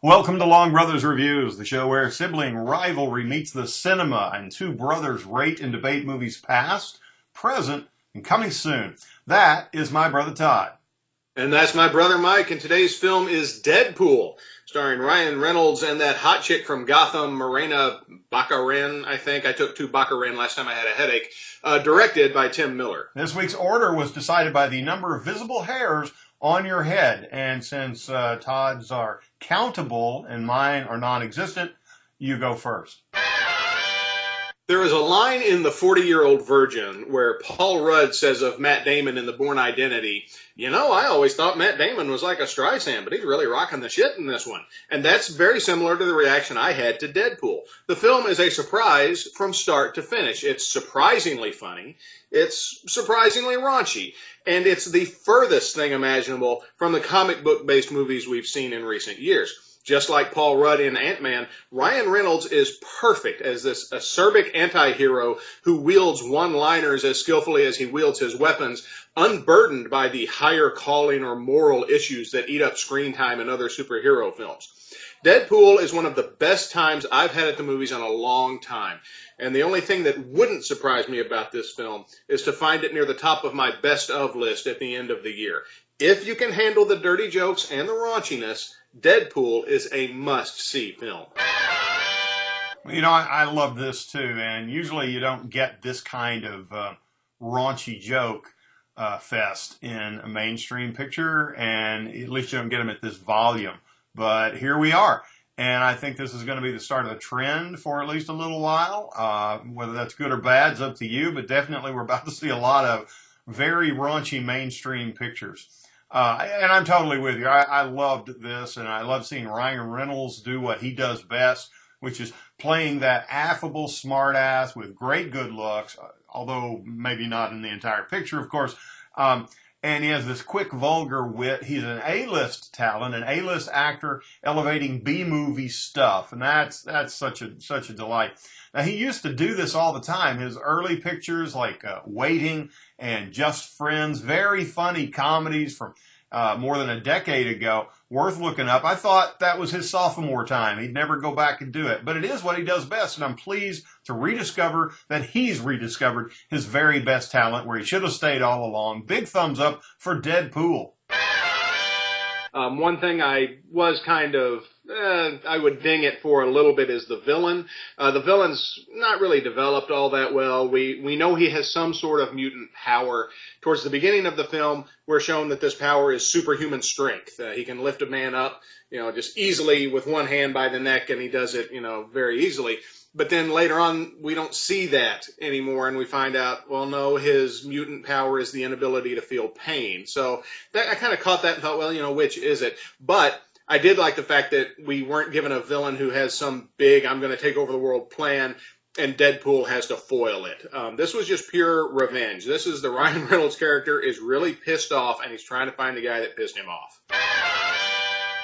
Welcome to Long Brothers Reviews, the show where sibling rivalry meets the cinema and two brothers rate and debate movies past, present, and coming soon. That is my brother Todd. And that's my brother Mike, and today's film is Deadpool, starring Ryan Reynolds and that hot chick from Gotham, Morena Baccarin, I think. I took 2 Baccarin last time I had a headache. Directed by Tim Miller. This week's order was decided by the number of visible hairs on your head, and since Todd's are countable and mine are non-existent, you go first. There is a line in The 40-Year-Old Virgin where Paul Rudd says of Matt Damon in The Bourne Identity, "You know, I always thought Matt Damon was like a Streisand, but he's really rocking the shit in this one." And that's very similar to the reaction I had to Deadpool. The film is a surprise from start to finish. It's surprisingly funny. It's surprisingly raunchy. And it's the furthest thing imaginable from the comic book-based movies we've seen in recent years. Just like Paul Rudd in Ant-Man, Ryan Reynolds is perfect as this acerbic anti-hero who wields one-liners as skillfully as he wields his weapons, unburdened by the higher calling or moral issues that eat up screen time in other superhero films. Deadpool is one of the best times I've had at the movies in a long time. And the only thing that wouldn't surprise me about this film is to find it near the top of my best of list at the end of the year. If you can handle the dirty jokes and the raunchiness, Deadpool is a must-see film. You know, I love this too, and usually you don't get this kind of raunchy joke fest in a mainstream picture, and at least you don't get them at this volume. But here we are, and I think this is going to be the start of a trend for at least a little while. Whether that's good or bad is up to you, but definitely we're about to see a lot of very raunchy mainstream pictures. And I'm totally with you. I loved this, and I love seeing Ryan Reynolds do what he does best, which is playing that affable smartass with great good looks, although maybe not in the entire picture, of course. And he has this quick, vulgar wit. He's an A-list talent, an A-list actor elevating B-movie stuff, and that's such a delight. Now, he used to do this all the time. His early pictures, like Waiting and Just Friends, very funny comedies from more than a decade ago, worth looking up. I thought that was his sophomore time. He'd never go back and do it. But it is what he does best, and I'm pleased to rediscover that he's rediscovered his very best talent where he should have stayed all along. Big thumbs up for Deadpool. One thing I was kind of, I would ding it for a little bit is the villain. The villain's not really developed all that well. We know he has some sort of mutant power. Towards the beginning of the film, we're shown that this power is superhuman strength. He can lift a man up, just easily with one hand by the neck, and he does it, very easily. But then later on, we don't see that anymore, and we find out, well, no, his mutant power is the inability to feel pain. So I kind of caught that and thought, well, which is it? But I did like the fact that we weren't given a villain who has some big, I'm going to take over the world plan, and Deadpool has to foil it. This was just pure revenge. This is the Ryan Reynolds character is really pissed off, and he's trying to find the guy that pissed him off.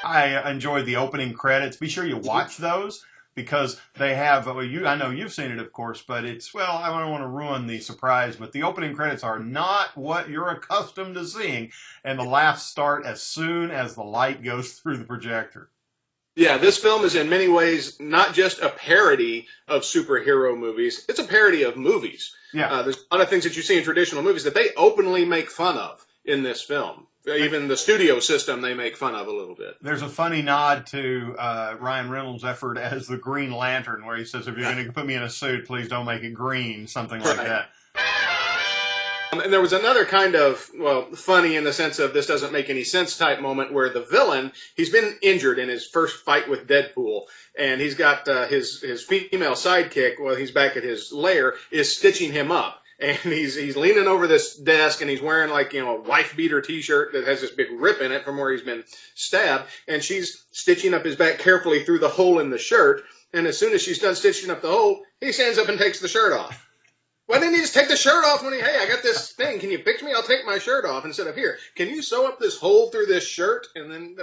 I enjoyed the opening credits. Be sure you watch those, because they have, I know you've seen it, of course, but it's, I don't want to ruin the surprise, but the opening credits are not what you're accustomed to seeing, and the laughs start as soon as the light goes through the projector. Yeah, this film is in many ways not just a parody of superhero movies, it's a parody of movies. Yeah. There's a lot of things that you see in traditional movies that they openly make fun of in this film. Even the studio system they make fun of a little bit. There's a funny nod to Ryan Reynolds' effort as the Green Lantern, where he says, if you're going to put me in a suit, please don't make it green, something like that. And there was another kind of, funny in the sense of this doesn't make any sense type moment where the villain, he's been injured in his first fight with Deadpool, and he's got his female sidekick, he's back at his lair, is stitching him up. And he's leaning over this desk, and he's wearing a wife beater T-shirt that has this big rip in it from where he's been stabbed. And she's stitching up his back carefully through the hole in the shirt. And as soon as she's done stitching up the hole, he stands up and takes the shirt off. Why didn't he just take the shirt off when hey, I got this thing. Can you fix me? I'll take my shirt off instead of here. Can you sew up this hole through this shirt? And then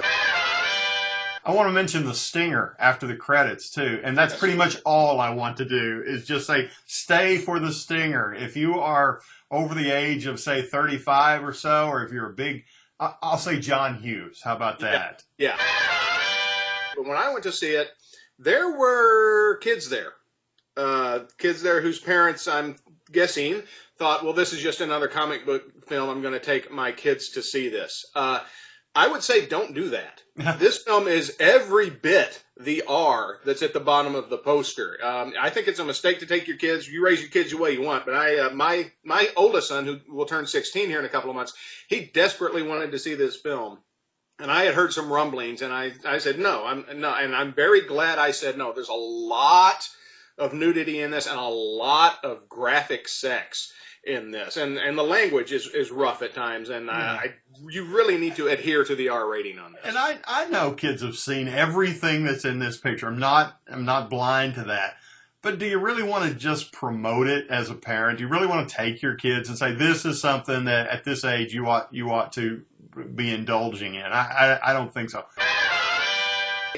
I want to mention the stinger after the credits, too. And that's pretty much all I want to do is just say, stay for the stinger. If you are over the age of, say, 35 or so, or if you're a big, I'll say John Hughes. How about that? Yeah. But when I went to see it, there were kids there. Kids there whose parents, I'm guessing, thought, well, this is just another comic book film. I'm going to take my kids to see this. I would say don't do that. This film is every bit the R that's at the bottom of the poster. I think it's a mistake to take your kids. You raise your kids the way you want. But my oldest son, who will turn 16 here in a couple of months, he desperately wanted to see this film. And I had heard some rumblings, and I said no. And I'm very glad I said no. There's a lot of nudity in this and a lot of graphic sex in this, and the language is rough at times, and you really need to adhere to the R rating on this. And I know kids have seen everything that's in this picture. I'm not blind to that. But do you really want to just promote it as a parent? Do you really want to take your kids and say this is something that at this age you ought to be indulging in? I don't think so.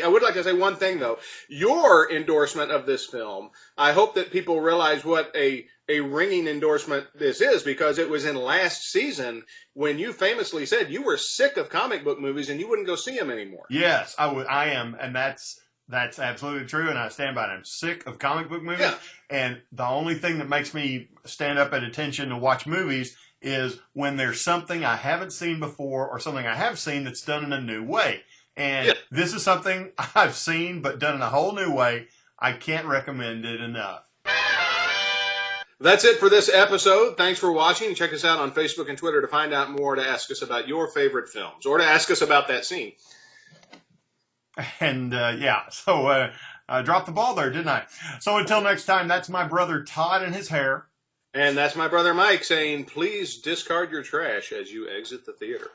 I would like to say one thing, though. Your endorsement of this film, I hope that people realize what a ringing endorsement this is, because it was in last season when you famously said you were sick of comic book movies and you wouldn't go see them anymore. Yes, I am, and that's absolutely true, and I stand by it. I'm sick of comic book movies, and the only thing that makes me stand up at attention to watch movies is when there's something I haven't seen before or something I have seen that's done in a new way. And this is something I've seen, but done in a whole new way. I can't recommend it enough. That's it for this episode. Thanks for watching. Check us out on Facebook and Twitter to find out more, to ask us about your favorite films, or to ask us about that scene. And, so I dropped the ball there, didn't I? So until next time, that's my brother Todd and his hair. And that's my brother Mike saying, please discard your trash as you exit the theater.